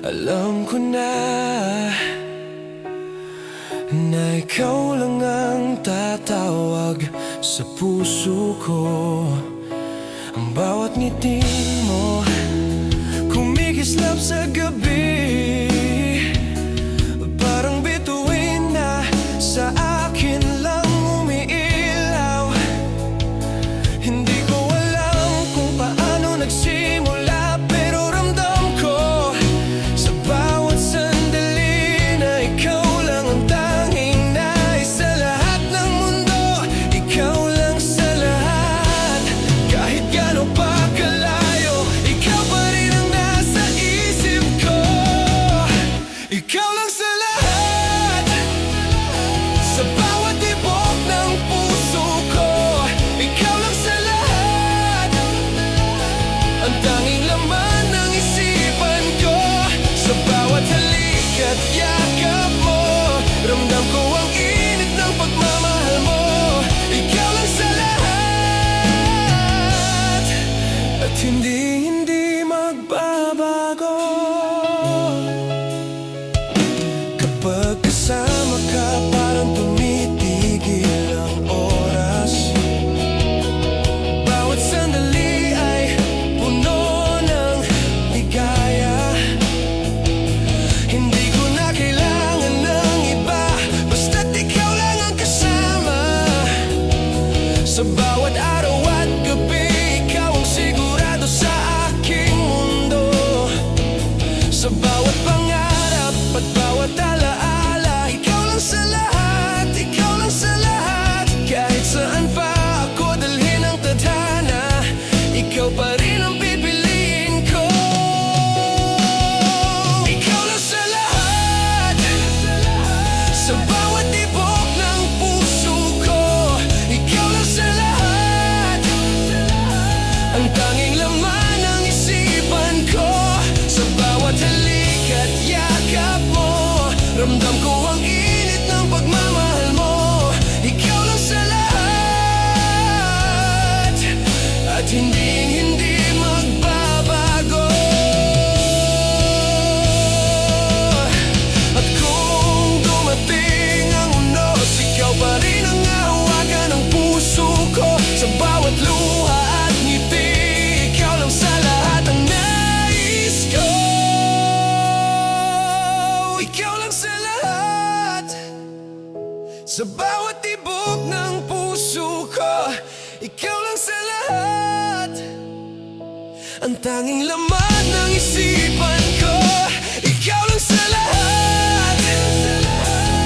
Alam ko na ikaw lang ang tatawag sa puso ko. Ang bawat ngiti mo kumikislap sa gabi, parang bituin na sa akin lang umiilaw. Hindi ko alam kung paano nagsimula, pero ramdam ko sa bawat sandali na ikaw lang ang tanging nais sa lahat ng mundo. Ikaw lang sa lahat, kahit gaano pa kalayo, ikaw pa rin ang nasa isip ko. Ikaw lang sa lahat, sa bawat tibok ng puso ko. Ikaw lang sa lahat, ang tanging laman ng isipan ko. Sa bawat halik at yakap mo, ramdam ko ang init ng pagmamahal mo. Ikaw lang sa lahat, at hindi magbabago. Kapag kasama ka, parang tumitigil ang oras. Bawat sandali ay puno ng ligaya. Hindi ko na kailangan ng iba, basta't ikaw lang ang kasama. Sa bawat araw at gabi, ikaw ang sigurado sa aking mundo. Sa bawat pangarap at bawat alaala, ikaw lang sa lahat, ikaw lang sa lahat. Kahit saan pa ako dalhin ang tadhana, ikaw pa rin ang pipiliin ko. Ikaw lang sa lahat, sa bawat tibok ng puso ko. Ikaw lang sa lahat, ang tanging laman ng isipan ko. Sa bawat halik at yakap mo, ramdam ko ang init ng pagmamahal mo. Ikaw lang sa lahat, at hindi magbabago. At kung dumating ang unos, ikaw pa rin ang hawakan ng puso ko. Sa bawat luha at ngiti, ikaw lang sa lahat ang nais ko. Ikaw lang sa lahat, sa bawat tibok ng puso ko. Ikaw lang sa lahat, ang tanging laman ng isipan ko. Ikaw lang sa lahat,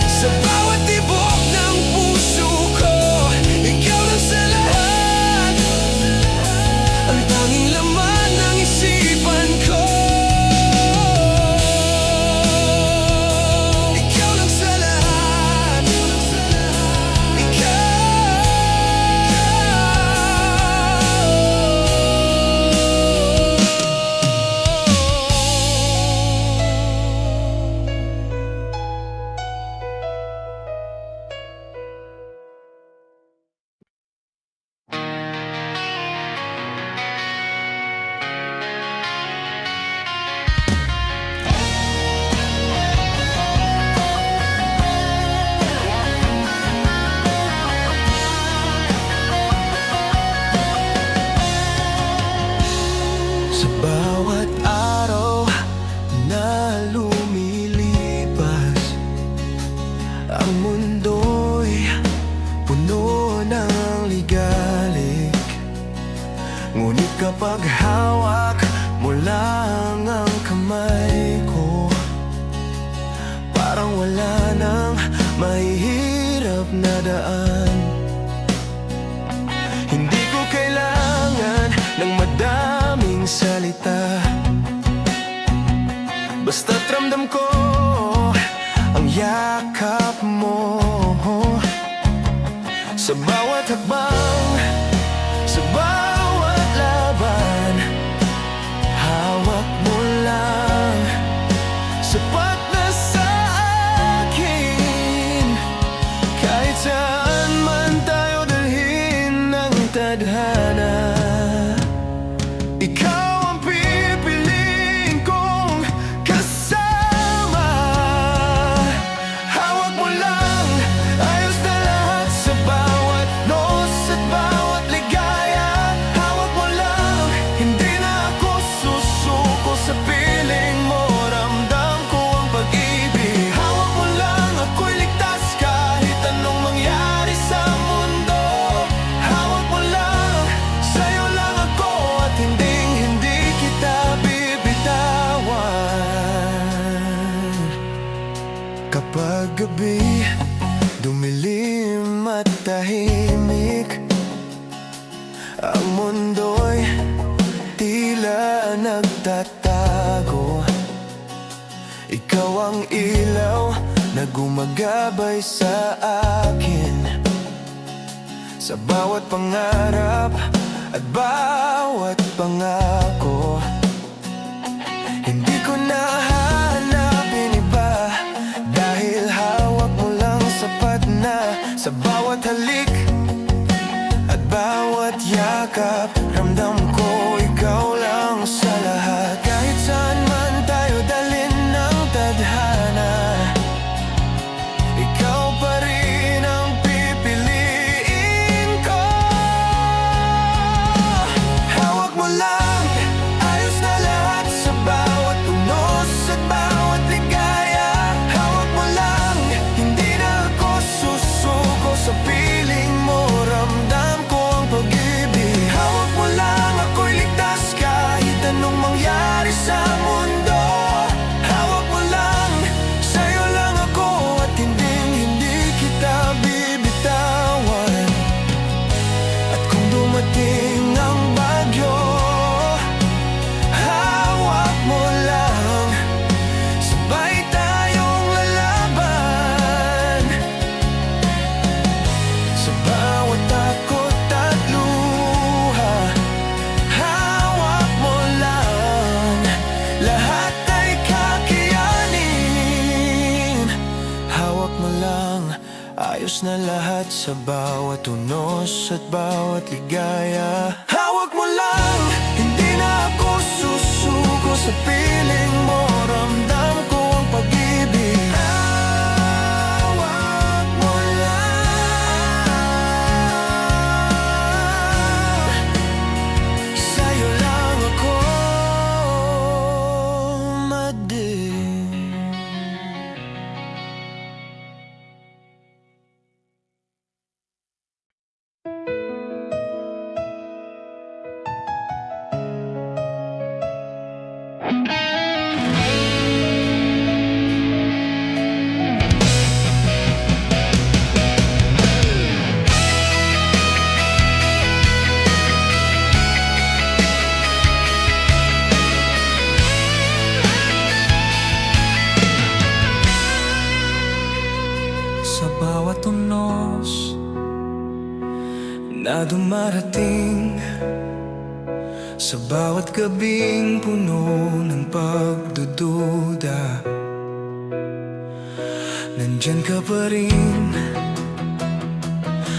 sa bawat tibok ng puso ko. Ikaw lang sa lahat, ang tanging laman ng isipan ko. Ikaw lang sa lahat, ikaw. Sa bawat araw na lumilipas, ang mundo'y puno ng ligalig. Ngunit kapag hawak mo lang ang kamay ko, parang wala nang mahihirap na daan. Hindi ko kailangan ng madaming salita, basta't ramdam ko ang yakap mo. Sa bawat hakbang, sa bawat laban, hawak mo lang, sapat na sa akin. Kahit saan man tayo dalhin ng tadhana, ikaw ang pipiliin kong kasama. nagtatago. Ikaw ang ilaw na gumagabay sa akin, sa bawat pangarap at bawat pangako. Hindi ko nahanapin iba, dahil hawak mo lang sapat na. Sa bawat halik at bawat yakap, ramdam ko ikaw lang sa lahat. Kahit saan man tayo dalhin ng tadhana, ikaw pa rin ang pipiliin ko. Hawak mo lang, ayos na lahat sa bawat unos at bawat ligaya. Hawak mo lang, hindi na ako susuko sa piling mo. Ramdam ko ang pag-ibig. Hawak mo lang, ako'y ligtas kahit anong mangyari sa mundo. Hawak mo lang, sa'yo lang ako at hindi kita bibitawan. At kung dumating ang bagyo, hawak mo lang, sabay tayong lalaban. Sa bawat takot at luha, hawak mo lang, lahat ay kakayanin. Hawak mo lang, ayos na lahat sa bawat unos at bawat ligaya. Hawak mo lang, hindi na ako susuko sa piling mo. Ramdam ko ang pag-ibig. Hawak mo lang, sa'yo lang ako madig. Sa bawat unos na dumarating, sa bawat gabing puno ng pagdududa, nandyan ka pa rin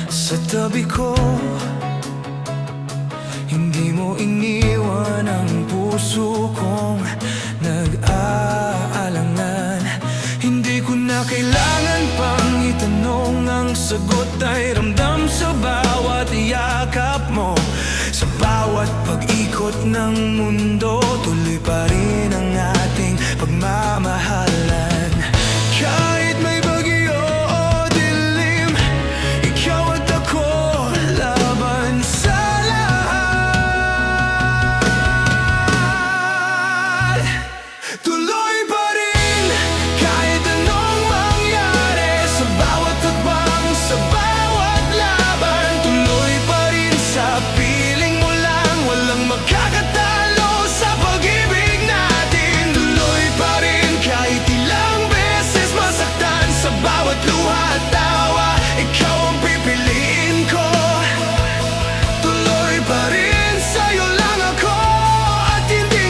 sa tabi ko. Hindi mo iniwan ang puso kong nag-aalangan. Hindi ko na kailangan pang itanong, ang sagot ay ramdam sa bawat yakap mo. Sa bawat pag-ikot ng mundo, tuloy pa rin ang ating pagmamahalan. Kahit may bagyo o dilim, ikaw at ako laban sa lahat. Tuloy pa rin kahit anong mangyari, sa bawat hakbang, sa bawat laban. Tuloy pa rin sa piling mo lang, walang makakatalo sa pag-ibig natin. Tuloy pa rin kahit ilang beses masaktan, sa bawat luha at tawa, ikaw ang pipiliin ko. Tuloy pa rin, sa'yo lang ako at hindi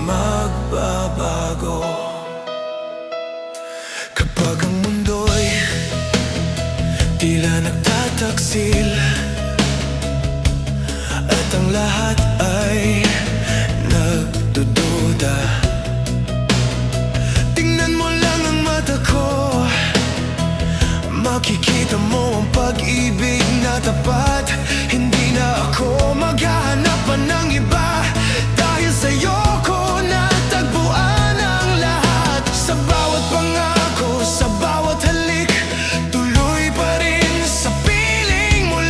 magbabago. Kapag ang mundo'y tila nagtataksil at ang lahat ay nagdududa, tingnan mo lang ang mata ko, makikita mo ang pag-ibig na tapat. Hindi na ako maghahanap pa ng iba, dahil sa'yo ko natagpuan ang lahat. Sa bawat pangako, sa bawat halik, tuloy pa rin sa piling mo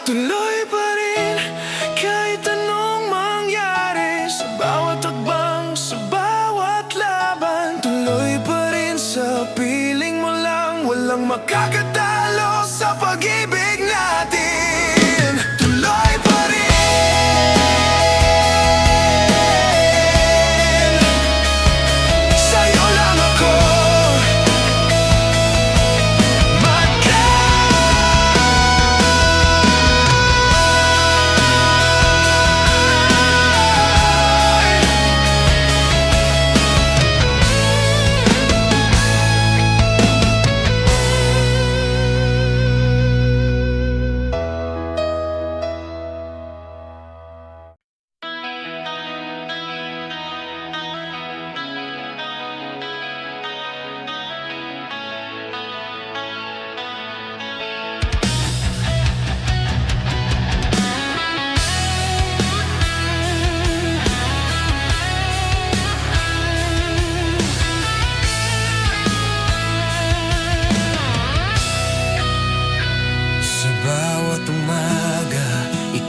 Tuloy pa rin kahit anong mangyari, sa bawat hakbang, sa bawat laban. Tuloy pa rin sa piling mo lang, walang makakatalo sa pag-ibig natin. Tuloy pa rin, sa'yo lang ako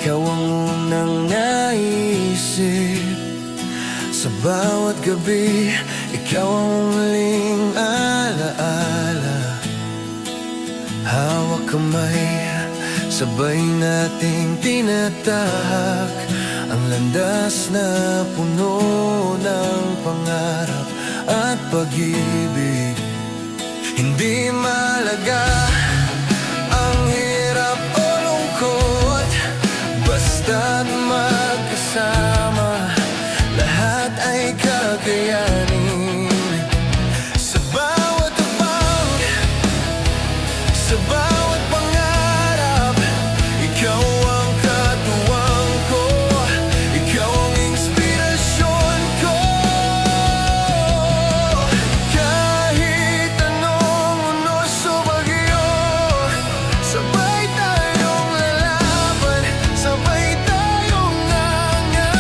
ikaw ang unang naisip. Sa bawat gabi, ikaw ang huling alaala. Hawak kamay, sabay nating tinatahak ang landas na puno ng pangarap at pag-ibig. Hindi malaga ang hirap o lungkot, basta't magkasama, lahat ay kakayanin. Sa bawat hakbang, sa bawat pangarap, ikaw ang katuwang ko, ikaw ang inspirasyon ko. Kahit anong unos o bagyo, sabay tayong lalaban, sabay tayong angat.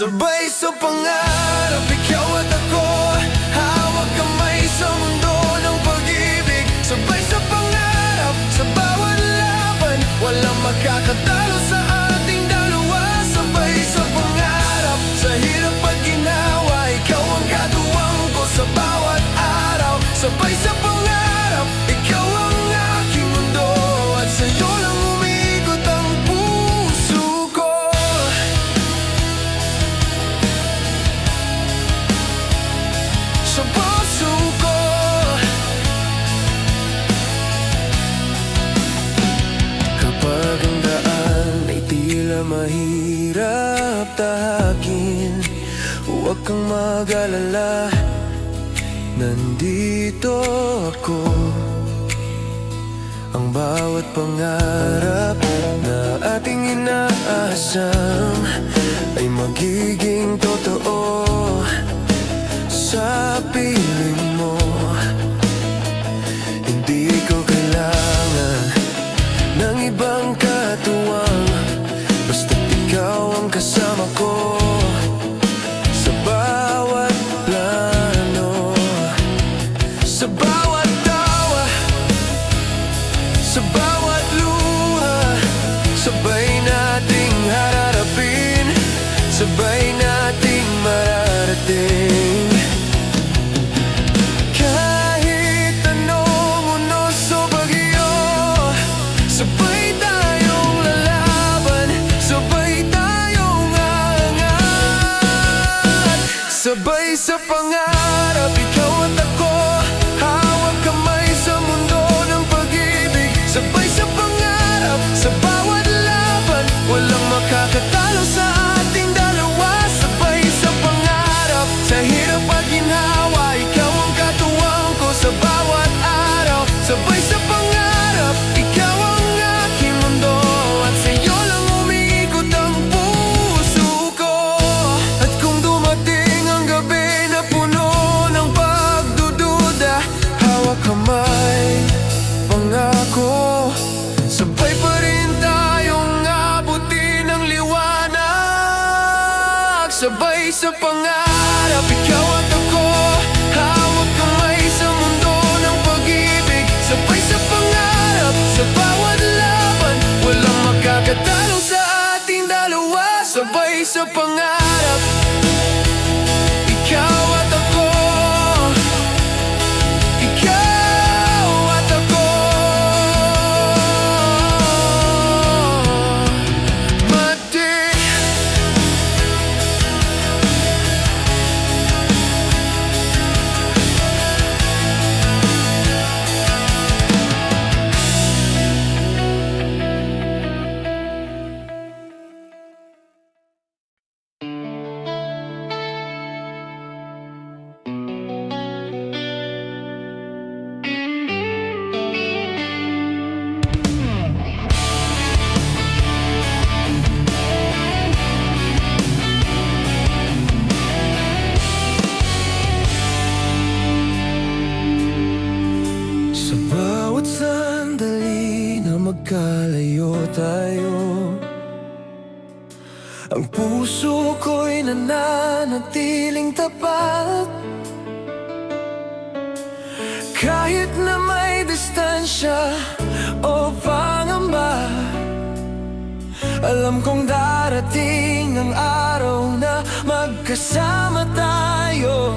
Sabay sa pangarap, ikaw at ako, hawak kamay sa mundo ng pag-ibig. Sabay sa pangarap, sa bawat laban, walang makakatalo sa ating dalawa. Sabay sa pangarap, sa hirap at ginawa, ikaw ang katuwang ko sa bawat araw. Sabay sa pangarap, ikaw ang aking mundo, at sa'yo lang umiikot ang puso ko. Sa puso ko, kapag ang daan ay tila mahirap tahakin, huwag kang mag-alala, nandito ako. Ang bawat pangarap na ating inaasam ay magiging totoo sa piling mo. Hindi ko kailangan ng ibang katuwang, basta't ikaw ang kasama ko sa bawat plano, sa bawat tawa, sa bawat luha. Sabay nating harapin, sabay nating mararating. Kahit anong unos o bagyo, sabay tayong lalaban, sabay tayong angat. Sabay sa pangarap, ikaw at ako, hawak kamay sa mundo ng pag-ibig. Sabay sa pangarap, sa bawat laban, walang makakatalo sa ating dalawa. Sabay sa pangarap, sa hirap at ginhawa, ikaw ang katuwang ko sa bawat araw. Sabay sa pangarap, ikaw ang aking mundo, at sa'yo lang umiikot ang puso ko. At kung dumating ang gabi na puno ng pagdududa, hawak kamay, pangako, sabay pa rin tayong abutin ang liwanag. Sabay sa pangarap, ikaw at ako, hawak kamay sa mundo ng pag-ibig. Sabay sa pangarap, sa bawat laban, sa pangarap. Ikaw at ako, ikaw at ako. Matik. Sa bawat sandali na magkalayo tayo, ang puso ko'y nananatiling tapat. Kahit na may distansya o pangamba, alam kong darating ang araw na magkasama tayo.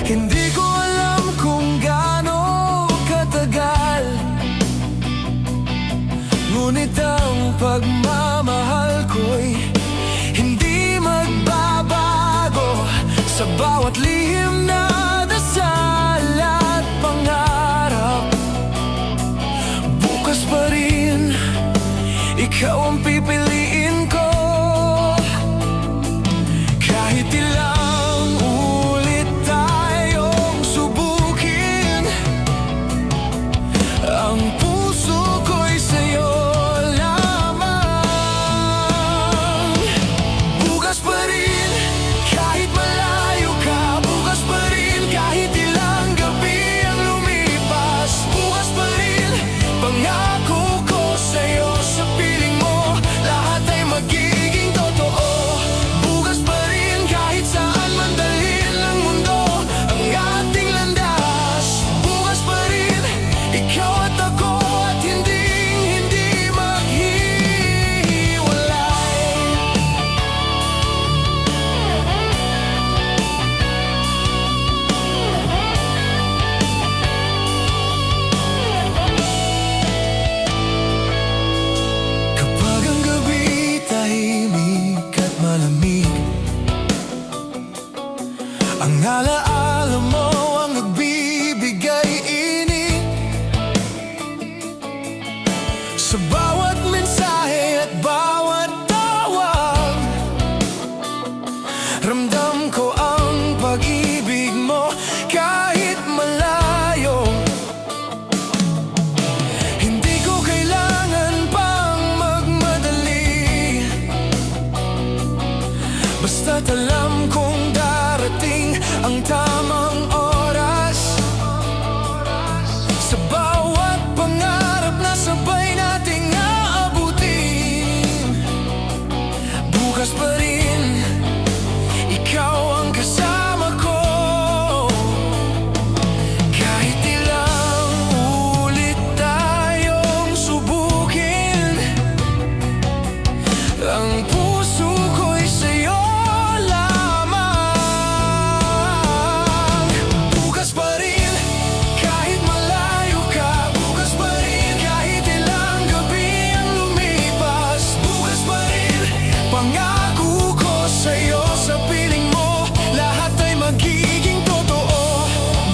Hindi ko alam kung gaano katagal, ngunit ang pagmamahal ko'y hindi magbabago. Sa bawat lihim na dasal at pangarap, bukas pa rin ikaw ang pipiliin ko. Kahit ilang ulit tayong subukin, ang puso ko'y sa'yo lamang. Bukas pa rin kahit malayo ka, bukas pa rin kahit ilang gabi ang lumipas, bukas pa rin pangako ko sa'yo. Sa piling mo lahat ay magiging totoo. Bukas pa rin kahit saan man dalhin ng mundo ang ating landas, bukas pa rin ikaw at ako, at hindi maghihiwalay. Kapag ang gabi tahimik at malamig, ang alaala mo ang nagbibigay init. Sa bawat mensahe at bawat tawag, ramdam ko ang pag-ibig mo kahit malayo. Hindi ko kailangan pang magmadali, basta't alam kong darating ang tamang oras. Sa bawat pangarap na sabay nating aabutin, bukas pa rin ikaw ang kasama ko. Kahit ilang ulit tayong subukin, ang puso ko'y sa'yo lamang. Bukas pa rin kahit malayo ka, bukas pa rin kahit ilang gabi ang lumipas, bukas pa rin pangako ko sa'yo. Sa piling mo lahat ay magiging totoo.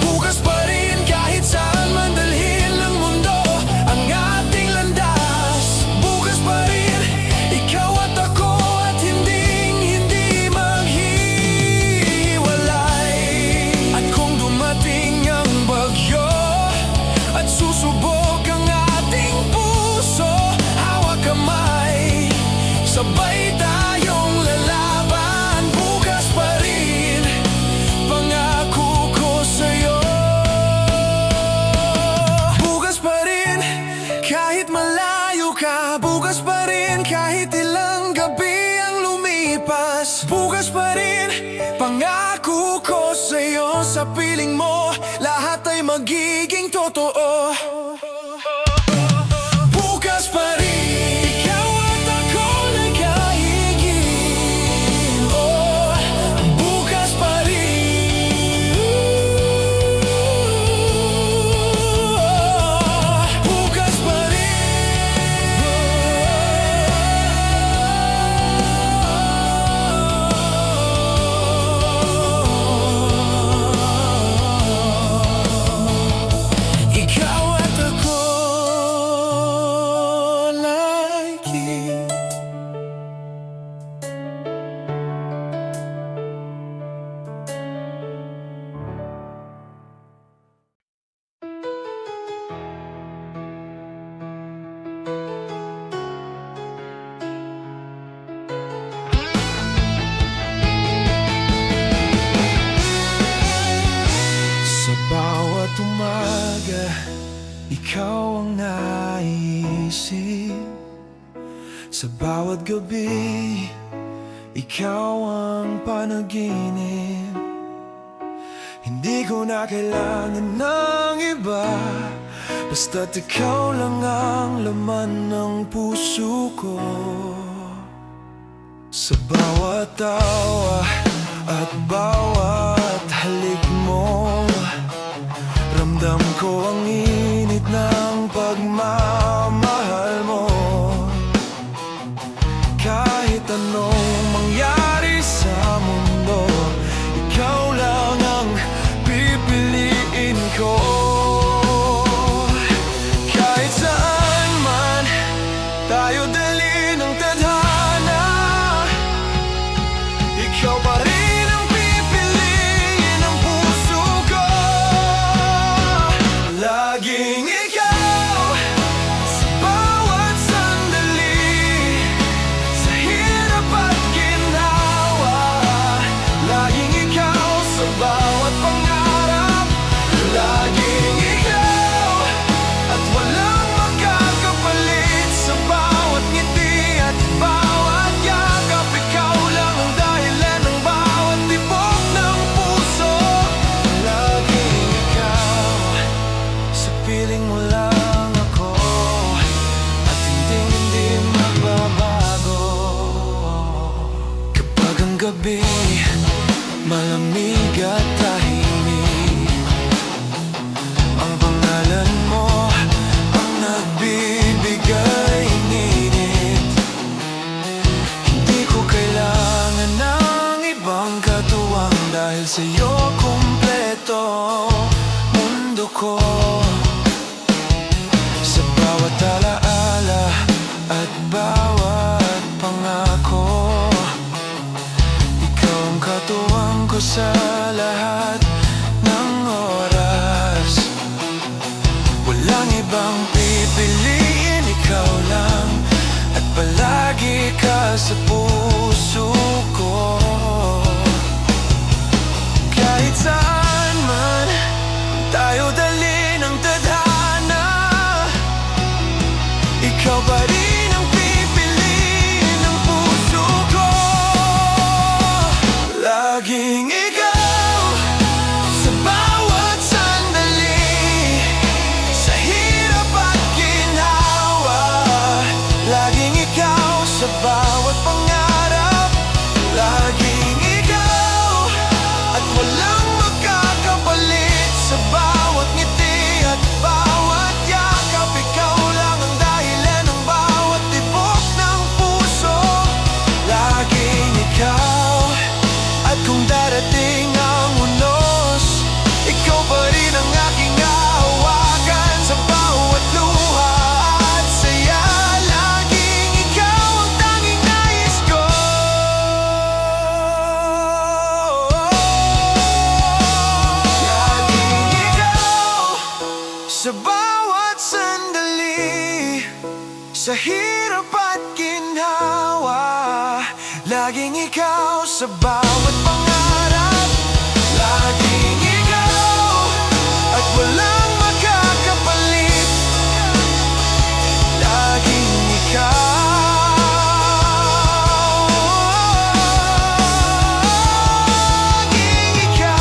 Bukas pa rin kahit saan man dalhin ng mundo ang ating landas, bukas pa rin ikaw at ako, at hindi maghihiwalay. At kung dumating ang bagyo at susubok ang ating puso, hawak kamay, sabay tayong lalaban. Bukas pa rin pangako ko sa'yo. Bukas pa rin kahit malayo ka, bukas pa rin kahit ilang gabi ang lumipas, bukas pa rin pangako ko sa'yo. Sa piling mo lahat ay magiging totoo. Bukas pa rin ikaw at ako nagkahigit. Sa bawat gabi, ikaw ang panaginip. Hindi ko na kailangan ng iba, basta't ikaw lang ang laman ng puso ko. Sa bawat tawa at bawat halik mo, ramdam ko ang init ng pagmamahal mo. Kahit anong mangyari sa mundo, ikaw lang ang pipiliin ko. Kahit saan man tayo dalhin ng tadhana, ikaw pa rin ang pipiliin ng puso ko. Laging ikaw sa bawat sandali, sa hirap at ginhawa. Laging ikaw sa bawat pangarap. Laging ikaw at walang makakapalit. Sa bawat ngiti at bawat yakap, ikaw lang ang dahilan ng bawat tibok ng puso. Laging ikaw, sa piling mo lang ako, at hindi magbabago. Kapag ang gabi malamig at tahimik, ang pangalan mo ang nagbibigay init. Hindi ko kailangan ng ibang katuwang, dahil sa'yo kumpleto mundo ko. Sa bawat alaala at bawat pangako, ikaw ang katuwang ko sa lahat ng oras. Walang ibang pipiliin, ikaw lang, at palagi ka sa puso ko. Kahit saan man tayo dalhin ng tadhana, ikaw pa rin ang pipiliin ng puso ko. Laging ikaw sa bawat sandali, sa hirap at ginhawa. Laging ikaw sa bawat pangarap. Laging ikaw at walang makakapalit. Sa bawat ngiti at bawat yakap, ikaw lang ang dahilan ng bawat tibok ng puso. Laging ikaw, at kung darating ang unos, ikaw pa rin ang aking hahawakan. Sa bawat luha at saya, laging ikaw ang tanging nais ko. Laging ikaw sa bawat sandali, sa hirap at ginhawa. Laging ikaw sa bawat pangarap. Laging ikaw at walang makakapalit. Laging ikaw. Laging ikaw.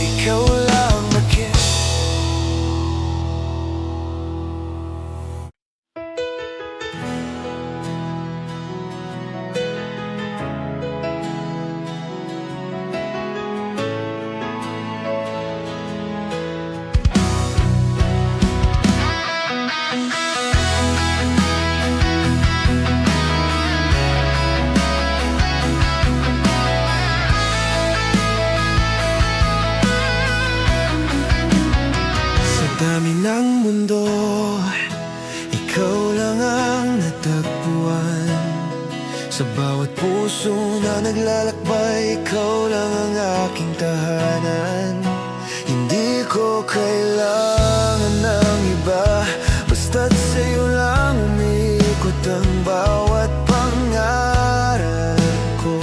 Ikaw lang akin. Sa dami ng mundo, ikaw lang ang natagpuan. Sa bawat puso na naglalakbay, ikaw lang ang aking tahanan. Hindi ko kailangan ng iba, basta't sa'yo lang umiikot ang bawat pangarap ko.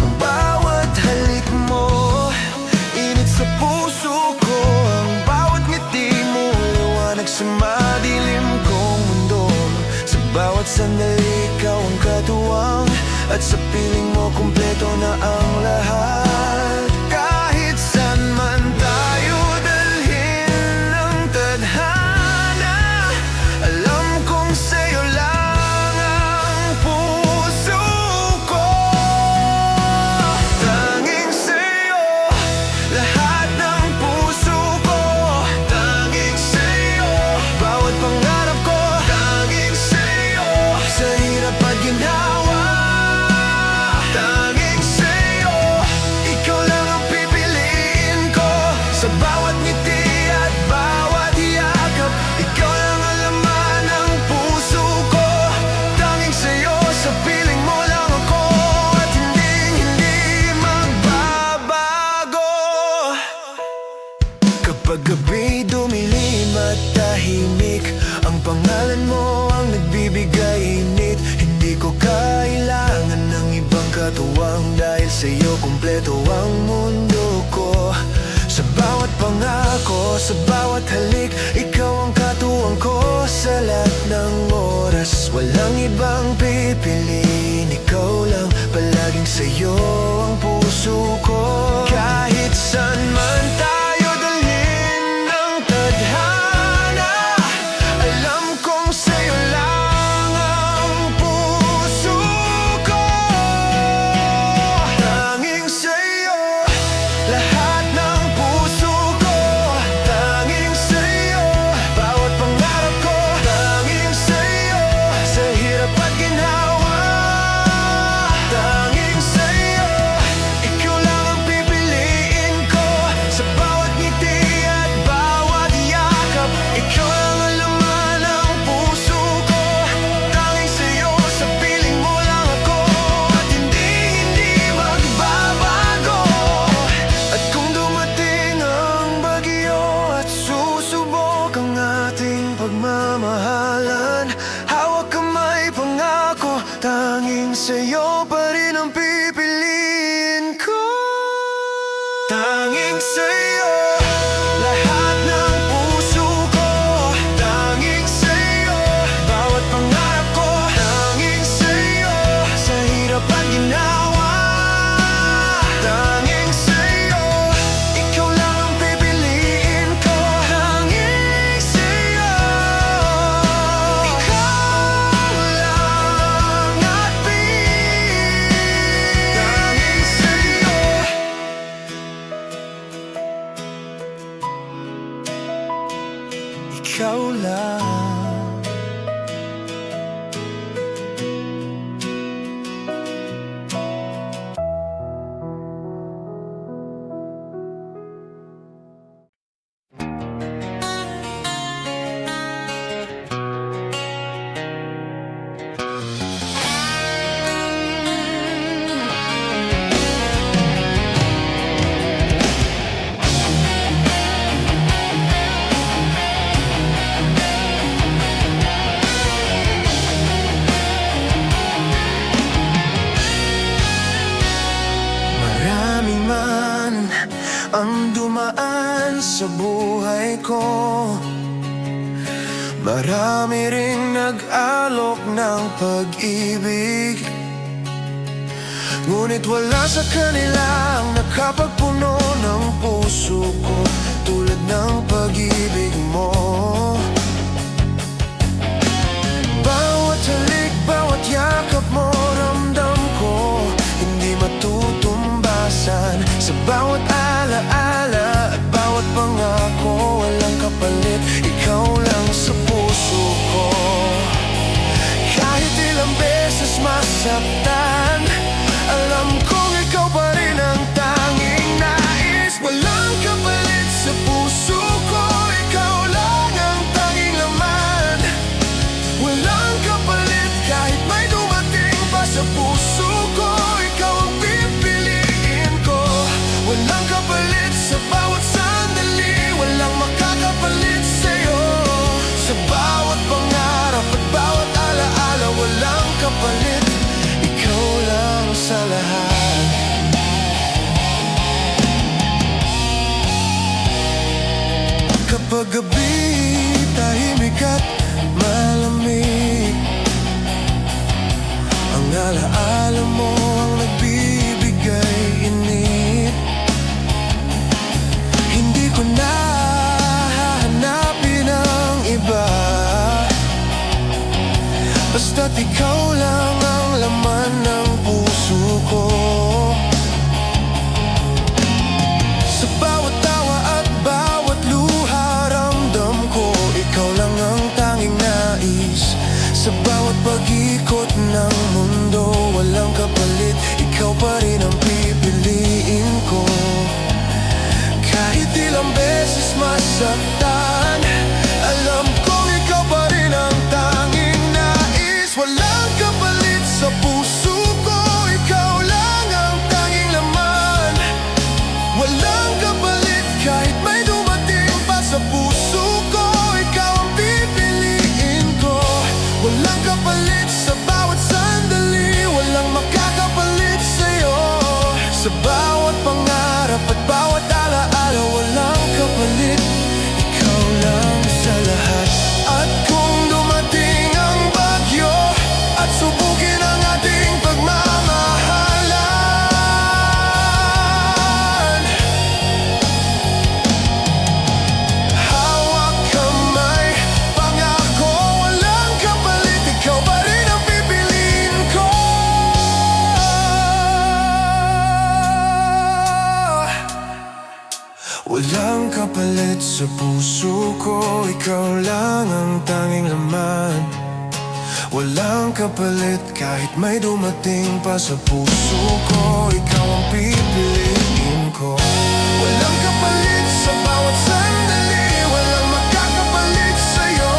Ang bawat halik mo, init sa puso ko. sandali ikaw ang katuwang, at sa piling mo kumpleto na ang lahat. Kahit saan man tayo dalhin ng tadhana, alam kong sa'yo lang ang puso ko. Tanging sa'yo lahat ng puso ko. Tanging sa'yo bawat pangarap ko. Tanging sa'yo sa hirap at ginhawa. Tanging sa'yo ikaw lang ang pipiliin ko. Sa bawat ngiti at bawat yakap, ikaw lang ang laman ng puso ko. Tanging sa'yo, sa piling mo lang ako, at hindi magbabago. Kapag gabi dumilim at tahimik, ang pangalan mo ang nagbibigay init. Hindi ko kailangan ng ibang katuwang, dahil sa'yo kumpleto ang mundo ko. Sa bawat pangako, sa bawat halik, ikaw ang katuwang ko. Sa lahat ng oras, walang ibang pipiliin, ikaw lang, palaging sa'yo ang puso ko. Kahit saan man tayo dalhin ng tadhana, alam kong sa'yo lang ang puso ko. Tanging sa'yo lahat ng puso ko. Tanging sa'yo bawat pangarap ko. Tanging sa'yo sa hirap at ginhawa. Tanging sa'yo ikaw lang ang pipiliin ko. Sa bawat ngiti at bawat yakap, ikaw lang ang laman ng puso ko. Tanging sa'yo, sa piling mo lang ako, at hindi magbabago. At kung dumating ang bagyo at susubok ang ating pagmamahalan, hawak kamay pangako, tanging sa'yo pa rin ang pipiliin ko. Tanging sa'yo lahat ng puso ko. Tanging sa'yo bawat pangarap ko. Tanging sa'yo sa hirap at ginhawa. Tanging sa'yo ikaw lang ang pipiliin ko. Tanging sa'yo ikaw lang at tanging sa'yo. Ikaw lang. Maraming man ang dumaan sa buhay ko, marami ring nag-alok ng pag-ibig, ngunit wala sa kanila ang nakapagpuno ng puso ko tulad ng pag-ibig mo. Bawat halik, bawat yakap mo, ramdam ko, hindi matutumbasan. Sa bawat alaala at bawat pangako, walang kapalit, ikaw lang sa puso ko. Kahit ilang beses masaktan, alam kong ikaw pa rin ang tanging nais. Walang kapalit sa puso ko, ikaw lang ang tanging laman. Walang kapalit kahit may dumating pa sa puso ko, ikaw ang pipiliin ko. Walang kapalit sa bawat sandali, walang makakapalit sa'yo. Sa bawat pangarap at bawat alaala, walang kapalit, ikaw lang sa lahat. Kapag gabi tahimik at malamig, nasaktan. Alam kong ikaw pa rin ang tanging nais. Walang kapalit sa puso ko, ikaw lang ang tanging laman. Walang kapalit kahit may dumating pa sa puso ko, ikaw ang pipiliin ko. Walang kapalit sa bawat sandali, walang makakapalit sa'yo. Sa bawat pangarap at bawat alaala, walang kapalit, ikaw lang sa lahat. At kung dumating ang bagyo at subukin ang ating pagmamahalan, hawak kamay, pangako, walang kapalit, ikaw pa rin ang pipiliin ko. Walang kapalit sa puso ko, ikaw lang ang tanging laman. Walang kapalit kahit may dumating pa sa puso ko, ikaw ang pipiliin ko. Walang kapalit sa bawat sandali, walang makakapalit sa'yo.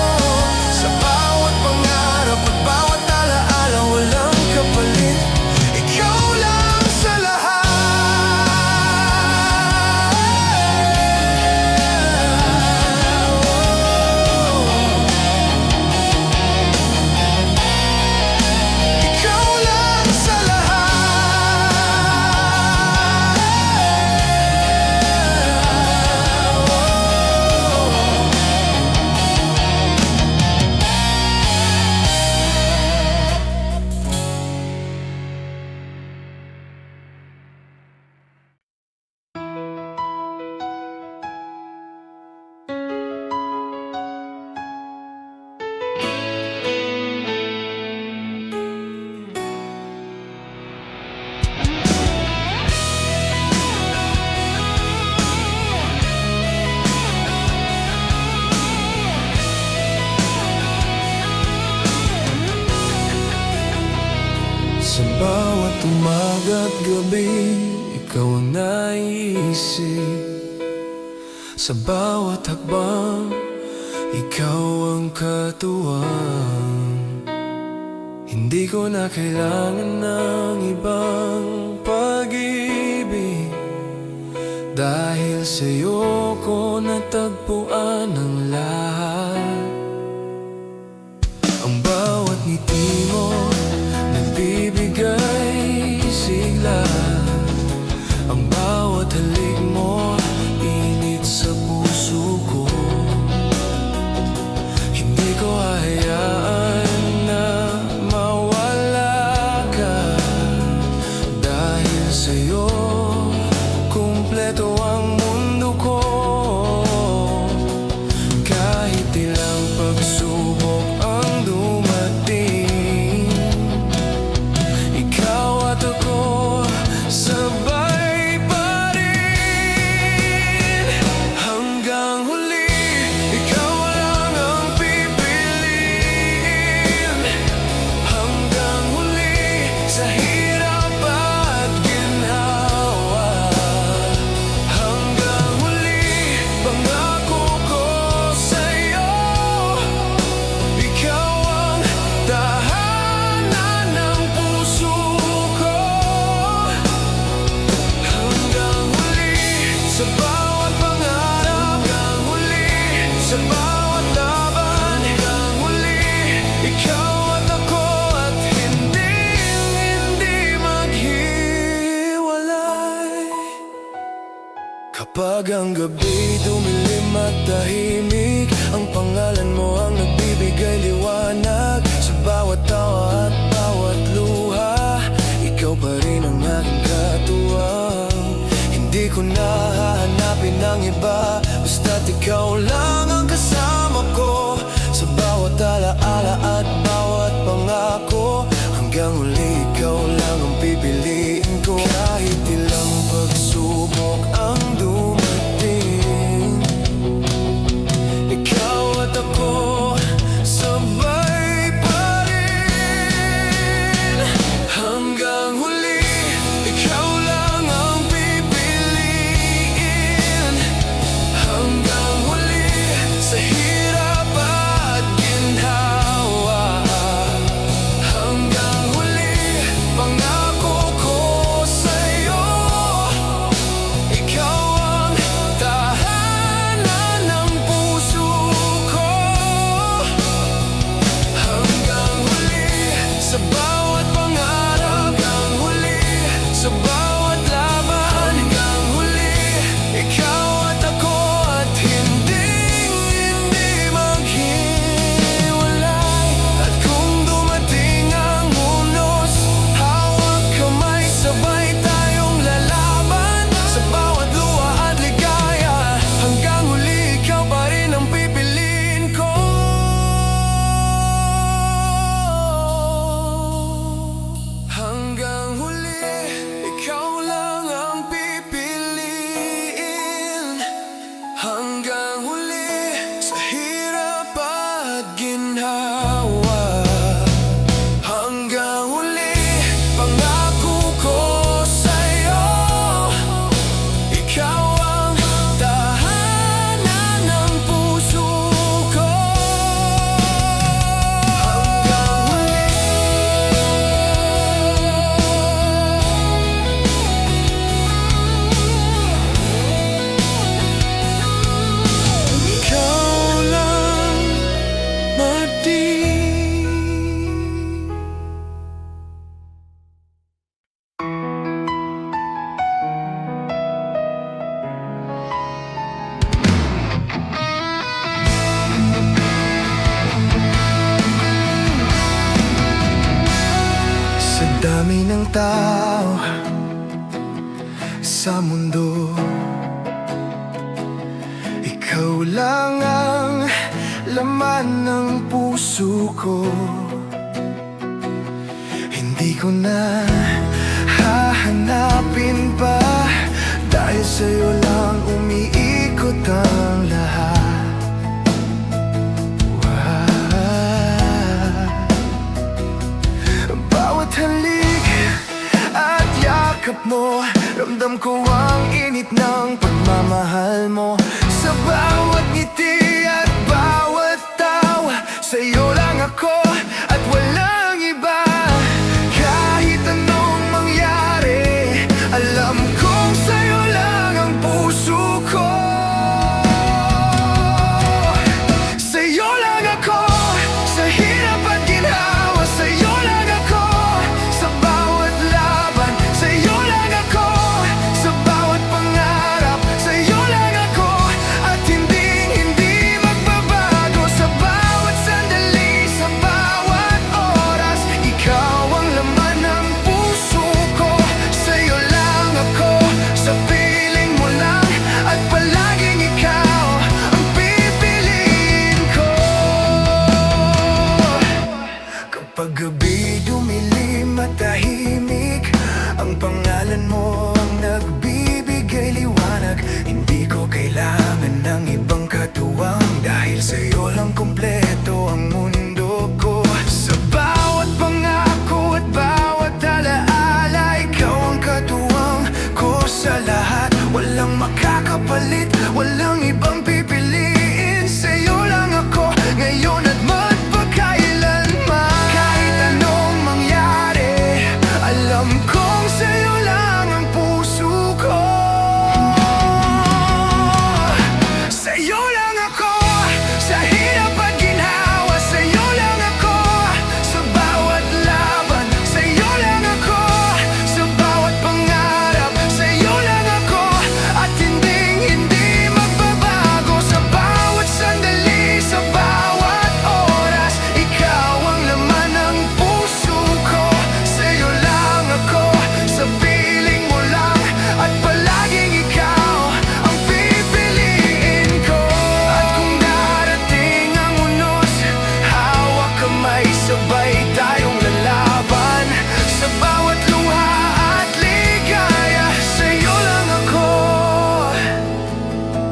Sa bawat pangarap at bawat alaala, walang kapalit, ikaw lang sa lahat. Ikaw lang sa Sa bawat umaga at gabi, ikaw ang naiisip. Sa bawat hakbang, ikaw ang katuwang. Hindi ko na kailangan ng ibang pag-ibig, dahil sa'yo ko natagpuan ang lahat. Ang bawat ngiti mo nagbibigay sigla. Ang bawat halik mo init sa puso ko. Hindi ko hayaan na mawala ka, dahil sa'yo kumpleto ang mundo ko. Kahit ilang pagsubok ang dumating, ikaw at ako sabay pa rin. Hanggang huli, ikaw lang ang pipiliin. Hanggang huli, sa hirap at ginhawa. Hanggang huli, pangako ko sa'yo, ikaw ang tahanan ng puso ko. Hanggang huli, sa bawat pangarap. Hanggang huli, sa bawat laban. Hanggang huli, ikaw at ako, at hindi maghiwalay. Kapag ang gabi dumilim at tahimik, ang pangalan mo ang nagbibigay liwanag. Sa bawat tawa at bawat luha, ikaw pa rin ang aking katuwang. Hindi ko na hahanapin ng iba, basta't ikaw lang ang kasama ko. Sa bawat alaala at bawat pangako, hanggang huli ikaw lang ang pipiliin ko. Kahit ilang pagsubok ang dumating, ikaw at ako sabay pa rin. Hanggang huli, ikaw lang ang pipiliin. Hanggang huli, tao sa mundo. Ikaw lang ang laman ng puso ko. Hindi ko na hahanapin pa, dahil sa'yo lang umiikot ang lahat. Bawat halik at yakap mo, ramdam ko ang init ng pagmamahal mo. Sa bawat ngiti at bawat tawa, sa'yo lang ako at walang iba. Kahit anong mangyari, alam kong sa'yo lang ang puso ko. Sa'yo lang ako, sa hirap at ginhawa, sa'yo lang ako. Sa bawat laban, sa'yo lang ako. Sa bawat pangarap, sa'yo lang ako. At hindi magbabago. Sa bawat sandali, sa bawat oras, ikaw ang laman ng puso ko. Sa'yo lang ako, sa piling mo lang, at palaging ikaw ang pipiliin ko. Kapag gabi dumilim at tahimik, ang pangalan mo ang nagbibigay liwanag. Hindi ko kailangan ng ibang katuwang, dahil sa'yo lang kumpleto ang mundo ko. Sa bawat pangako at bawat alaala, ikaw ang katuwang ko sa lahat. Walang makakapalit, walang ibang pipiliin. Sa'yo lang ako, ngayon at magpakailanman. Kahit anong mangyari, alam kong sa'yo lang ang puso ko. Sa'yo lang ako, sa hirap at ginhawa, sa'yo lang ako. Sa bawat laban, sa'yo lang ako. Sa bawat pangarap, sa'yo lang ako. At hindi magbabago. Sa bawat sandali, sa bawat oras, ikaw ang laman ng puso ko. Sa'yo lang ako, sa piling mo lang, at palaging ikaw ang pipiliin ko. At kung darating ang unos, hawak kamay, sabay tayong lalaban. Sa bawat luha at ligaya, sa'yo lang ako.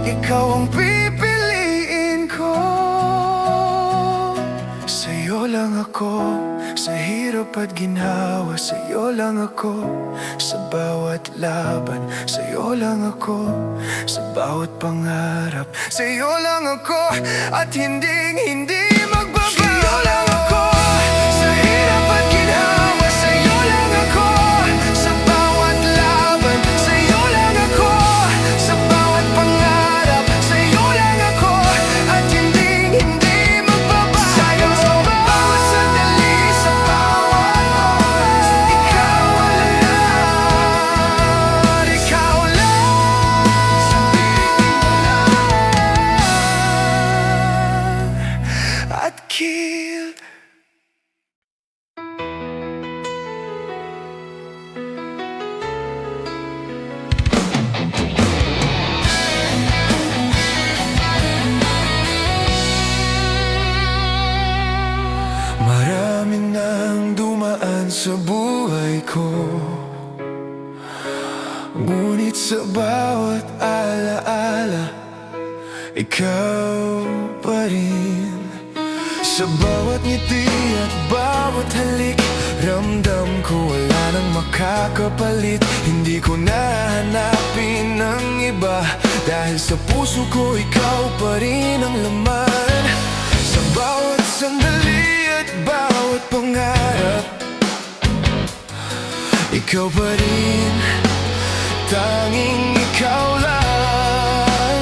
Ikaw ang pipiliin ko. Sa'yo lang ako, sa hirap at ginhawa, sa'yo lang ako. Sa bawat laban, sa'yo lang ako. Sa bawat pangarap, sa'yo lang ako. At hindi magbabago. Sa'yo lang ako, sa hirap at ginhawa, sa'yo lang ako. Sa bawat laban, sa'yo lang ako. Sa bawat pangarap, sa'yo lang ako. At hindi magbabago. Sa bawat sandali, sa bawat oras, ikaw ang laman. Ikaw lang, sa piling mo lang. At kill. Marami nang dumaan sa buhay ko, ngunit sa bawat alaala, ikaw pa rin. Sa bawat ngiti at bawat halik, ramdam ko wala nang makakapalit. Hindi ko nahanapin ng iba, dahil sa puso ko ikaw pa rin ang laman. Sa bawat sandali at bawat pangarap, ikaw pa rin, tanging ikaw lang.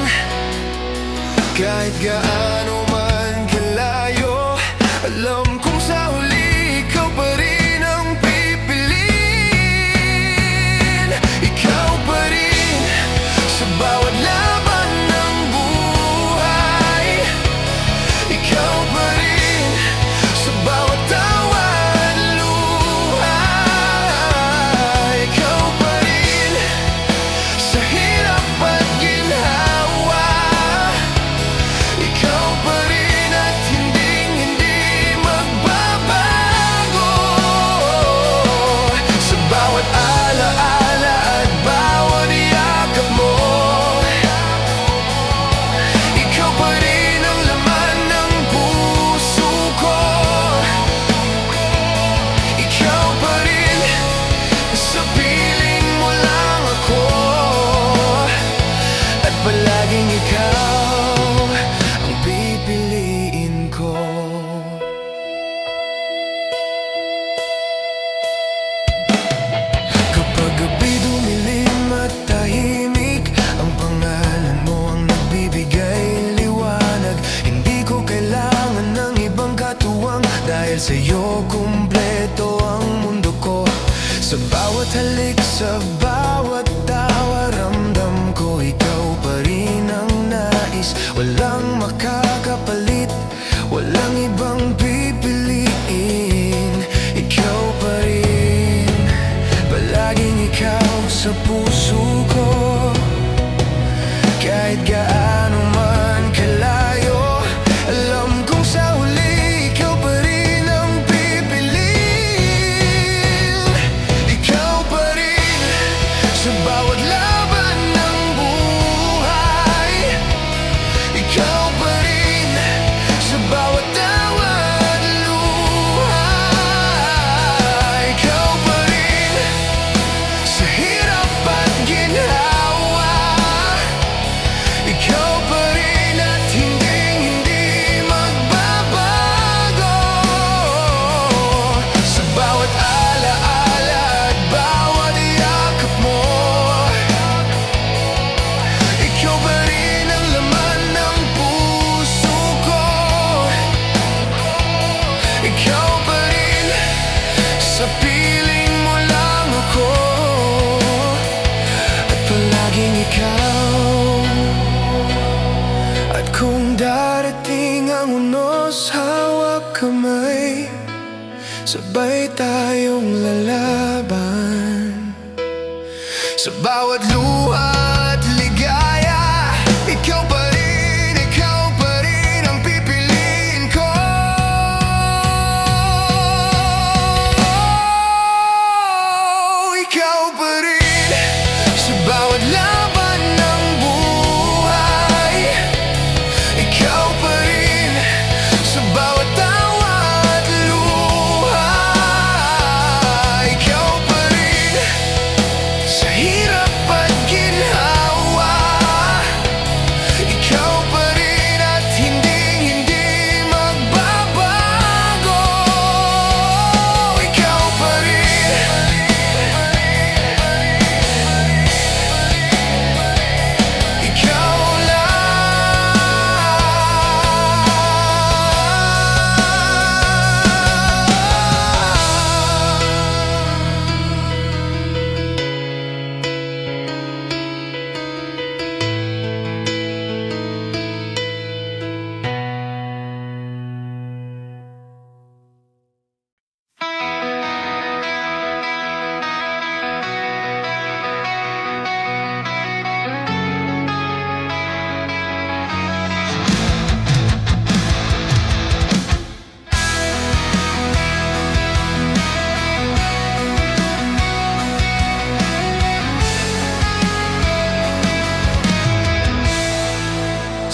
Kahit gaano man kalayo, alam kong sa huli ikaw pa rin ang pipiliin. Ikaw pa rin, sa bawat laban ng buhay. Ikaw pa rin, sa bawat tawa at luha. kamay, sabay tayong lalaban. Sa bawat luha at ligaya, ikaw pa rin ang pipiliin ko. Ikaw pa rin sa bawat laban ng buhay. Ikaw pa rin sa bawat tawa at luha. Ikaw pa rin sa hirap at ginhawa. Ikaw pa rin at hindi magbabago. Ikaw pa rin. Ikaw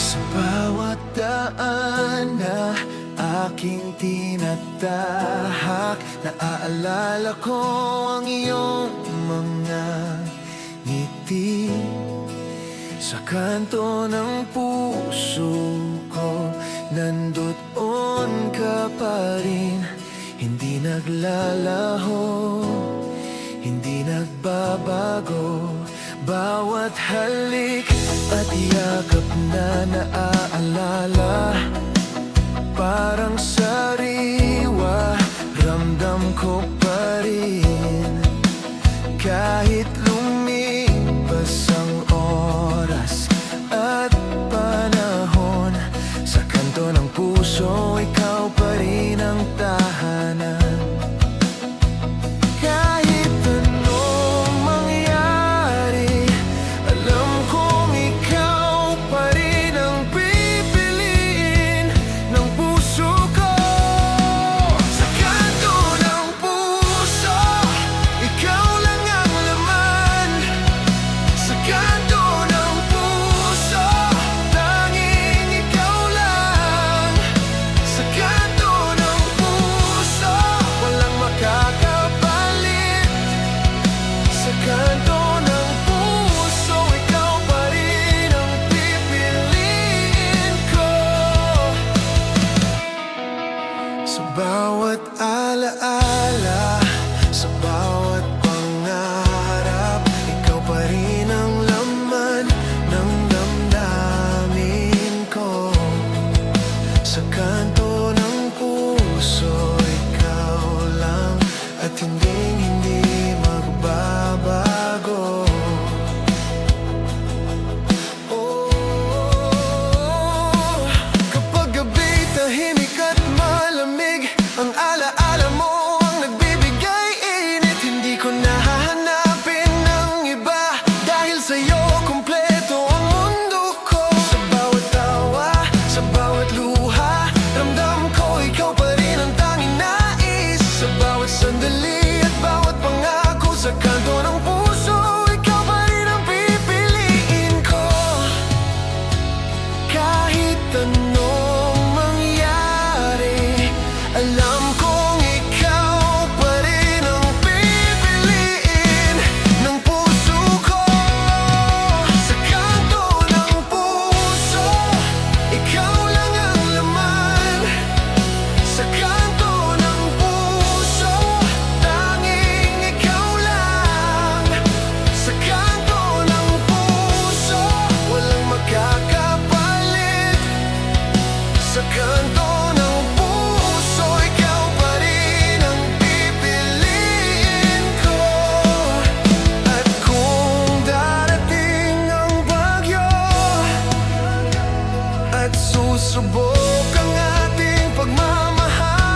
sa bawat daan na aking tinatahak, naaalala ko ang iyong mga ngiti. Sa kanto ng puso ko, nandoon ka pa rin. Hindi naglalaho, hindi nagbabago. Bawat halik at yakap na naaalala, parang sariwa, ramdam ko pa rin. Kahit lumipas ang oras at panahon, sa kanto ng puso, ikaw pa rin ang tahanan. Kahit anong mangyari, alam kong ikaw pa rin ang pipiliin ng puso ko. Sa kanto ng puso, ikaw lang ang laman. Sa kanto ng puso, tanging ikaw lang. Sa kanto ng puso, walang makakapalit. Sa kanto ng puso, ikaw pa rin ang pipiliin ko. Sa bawat alaala, sa bawat pangarap, ikaw pa rin ang laman ng damdamin ko. Sa kanto ng puso, ikaw lang at hindi magbabago. Oh, kapag gabi tahimik at malamig, ang alaala mo ang nagbibigay init. Hindi ko nahahanapin ng iba, dahil sa'yo kumpleto ang mundo ko. Sa bawat tawa, sa bawat luha, ramdam ko ikaw pa rin ang tanging nais. Sa bawat sandali at bawat pangako, sa kanto ng puso, ikaw pa rin ang pipiliin ko. Kahit anong mangyari, alam kong ikaw pa rin ang pipiliin ng puso ko. Sa kanto ng puso, ikaw lang ang laman. Sa kanto ng puso, tanging ikaw lang. Sa kanto ng puso, walang makakapalit. Sa kanto ng puso, ikaw pa rin ang pipiliin ko. At kung darating ang bagyo at susubok ang ating pagmamahal,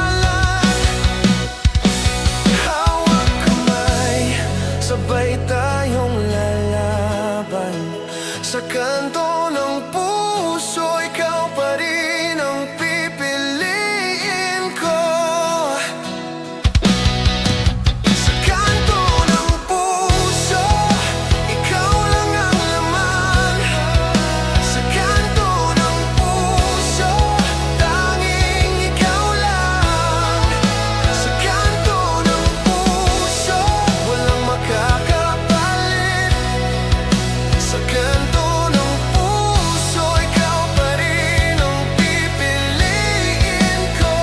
kanto ng puso, ikaw pa rin ang pipiliin ko. Sa kanto ng puso, ikaw lang ang laman. Sa kanto ng puso, tanging ikaw lang. Sa kanto ng puso, walang makakapalit. Sa kanto ng puso, ikaw pa rin ang pipiliin ko.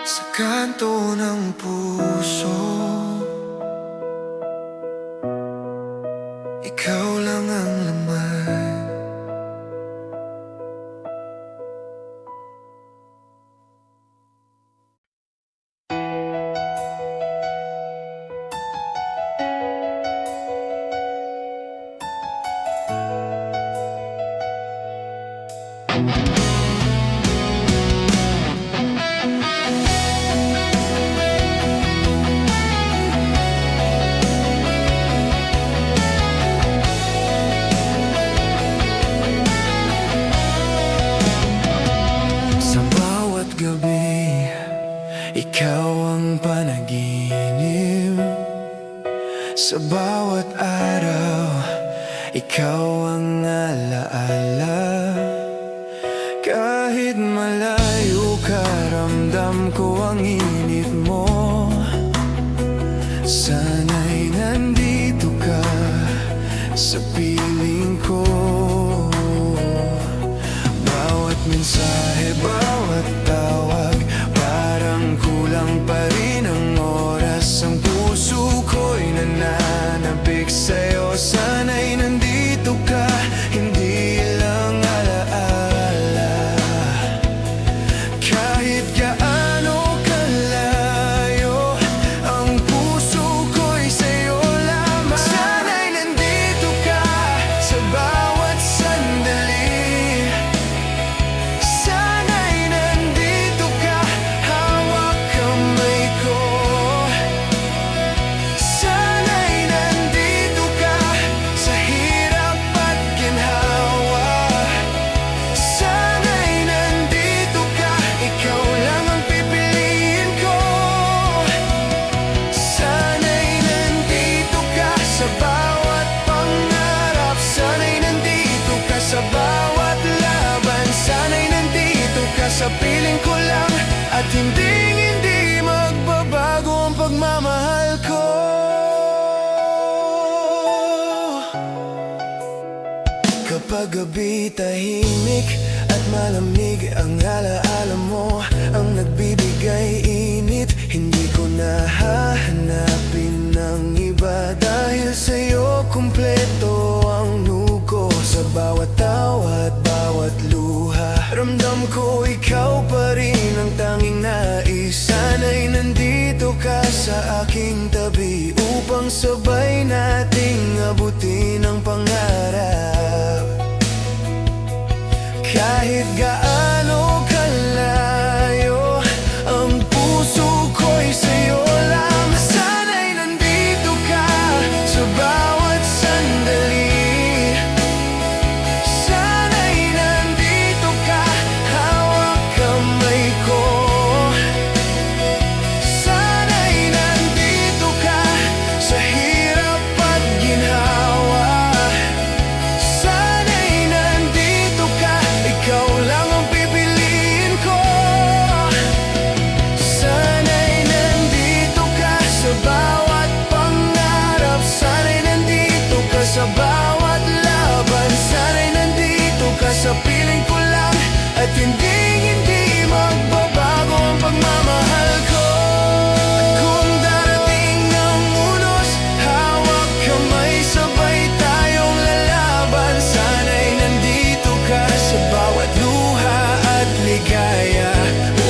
Sa kanto ng puso, ikaw lang ang laman. Sa bawat gabi, ikaw ang panaginip. Sa bawat araw, ikaw ang alaala. Kahit malayo ka, ramdam ko ang init mo. Sana'y nandito ka sa piling ko. Bawat mensahe, bawat tawag, parang kulang pa rin ang oras. Ang puso ko'y nananabik sa'yo. Sana'y nandito ka, hindi lang alaala. Kahit gaano kalayo, ang puso ko'y sa'yo lamang. Sana'y nandito ka sa bawat sandali. Sana'y nandito ka, hawak kamay ko. Sana'y nandito ka sa hirap at ginhawa. Sana'y nandito ka, ikaw lang ang pipiliin ko. Sana'y nandito ka sa bawat pangarap. Sana'y nandito ka sa bawat laban. Sana'y nandito ka sa piling ko lang. At hindi magbabago ang pagmamahal ko. Kapag gabi tahimik at malamig, ang alaala mo ang nagbibigay init. Hindi ko na hahanapin ng iba, dahil sa'yo kumpleto ang nuko. Sa bawat tawa at bawat luha, ramdam ko ikaw pa rin ang tanging nais. Sana'y nandito ka sa aking tabi, upang sabay nating abutin ang pangarap. Kahit gaano kalayo, ang puso ko'y sa'yo lang. Sana'y nandito ka sa bawat sandali. Sana'y nandito ka, hawak kamay ko. Sana'y nandito ka sa hirap at ginhawa. Sana'y nandito ka, ikaw lang ang pipiliin ko. Sana'y nandito ka sa bawat pangarap. Sana'y nandito ka sa bawat laban. Sana'y nandito ka sa piling ko lang. At hindi magbabago ang pagmamahal ko. At kung darating ang unos, hawak kamay, sabay tayong lalaban. Sana'y nandito ka sa bawat luha at ligaya,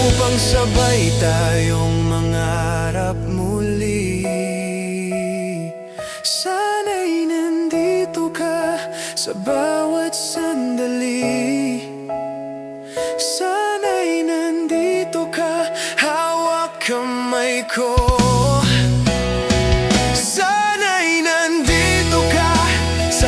upang sabay tayong mangarap muli. Sana'y nandito ka sa bawat sandali. Sana'y nandito ka, hawak kamay ko. Sana'y nandito ka sa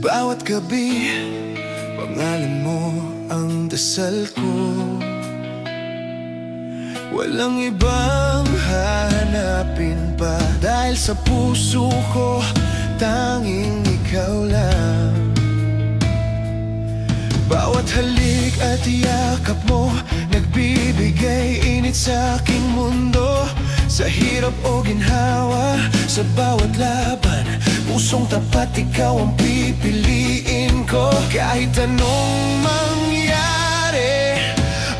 bawat gabi, pangalan mo ang dasal ko. Walang ibang hahanapin pa, dahil sa puso ko tanging ikaw lang. Bawat halik at yakap mo nagbibigay init sa aking mundo. Sa hirap o ginhawa, sa bawat laban, pusong tapat ikaw ang pipiliin ko. Kahit anong mangyari,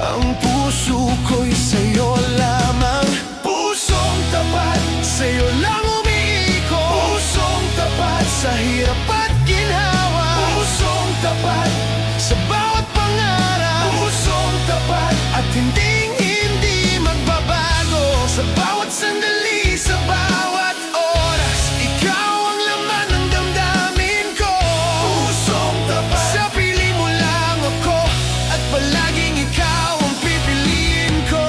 ang puso ko'y sa'yo lamang. Pusong tapat, sa'yo lang umiikot. Pusong tapat, sa hirap at ginhawa. Pusong tapat, sa bawat pangarap. Pusong tapat, at hindi magbabago. Sa bawat sandali, sa bawat oras, ikaw ang laman ng damdamin ko. Pusong tapat, sa piling mo lang ako, at palaging ikaw ang pipiliin ko.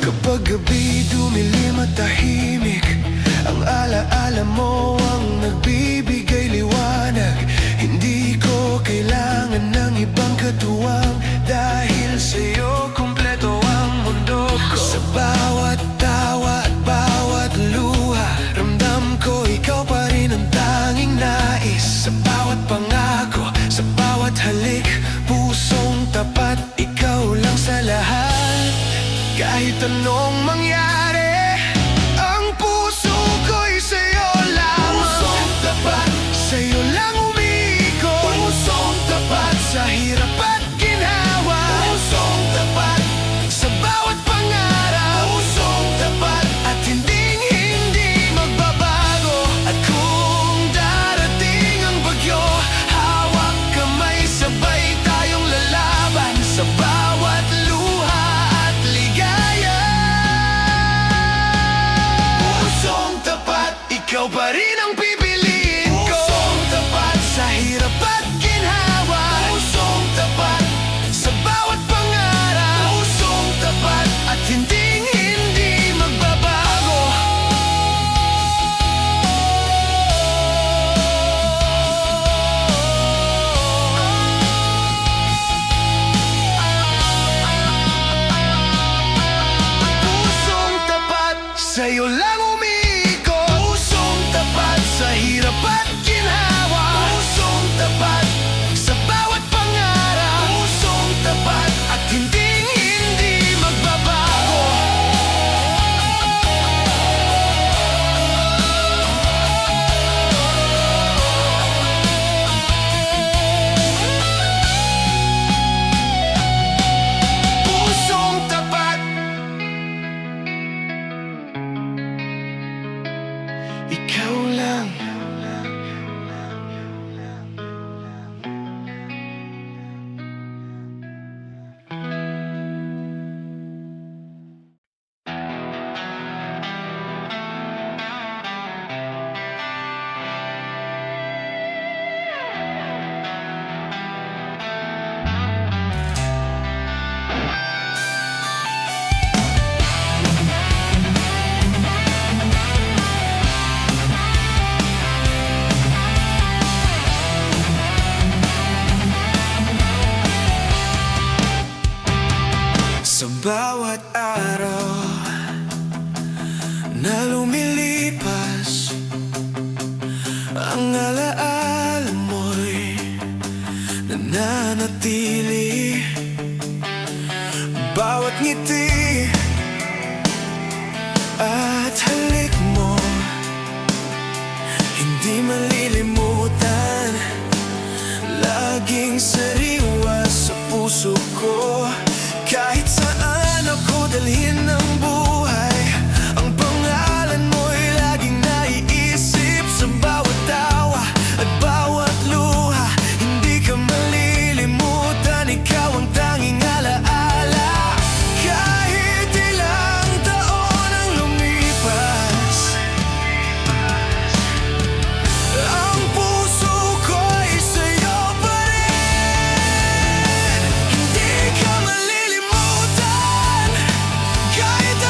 Kapag gabi dumilim at tahimik, ang alaala mo ang nagbibigay liwanag. Hindi ko kailangan ng ibang katuwang, dahil sa'yo kumpleto ang mundo ko. Sa bawat tawa at bawat luha, ramdam ko ikaw pa rin ang tanging nais. Sa bawat pangako, sa bawat halik, pusong tapat, ikaw lang sa lahat. Kahit anong mangyari, ang puso ko'y sa'yo lamang. Pusong tapat, sa'yo lang umiikot. Pusong tapat, sa hirap at ginhawa. Pusong tapat, sa bawat pangarap. Pusong tapat, at hindi magbabago. At kung darating ang bagyo, hawak kamay, sabay tayong lalaban. Sa bawat luha at ligaya, pusong tapat, ikaw pa rin ang pipiliin ko. Pusong tapat, sa hirap at ginhawa. Pusong tapat, sa bawat pangarap. Pusong tapat, at hindi magbabago. Pusong tapat, sa'yo lang umiikot. Pusong tapat, sa hirap at ginhawa. Pusong tapat, sa bawat pangarap. Pusong tapat, at hindi magbabago. Pusong tapat, ikaw lang. Sa bawat araw na lumilipas, ang alaala mo'y nananatili. Bawat ngiti at halik mo, hindi malilimutan. Laging sariwa sa puso ko. Kahit saan ako dalhin ng buhay, ang pangalan mo'y laging naiisip. Sa bawat tawa at bawat luha, hindi ka malilimutan. Ikaw ang tanging alaala. Kahit ilang taon ang lumipas, ang puso ko'y sa'yo pa rin. Hindi ka malilimutan. Kahit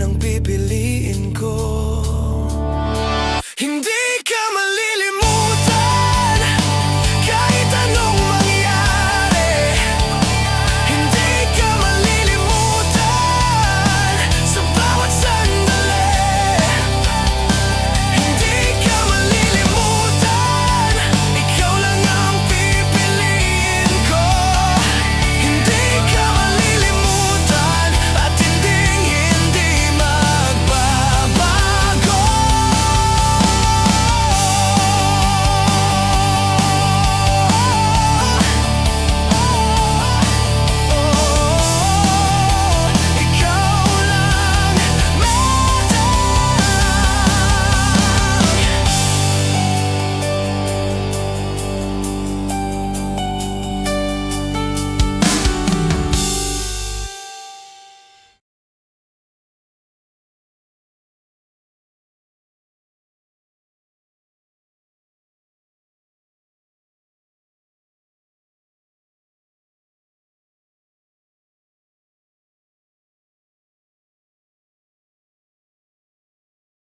ang pipiliin ko. Hindi ka mali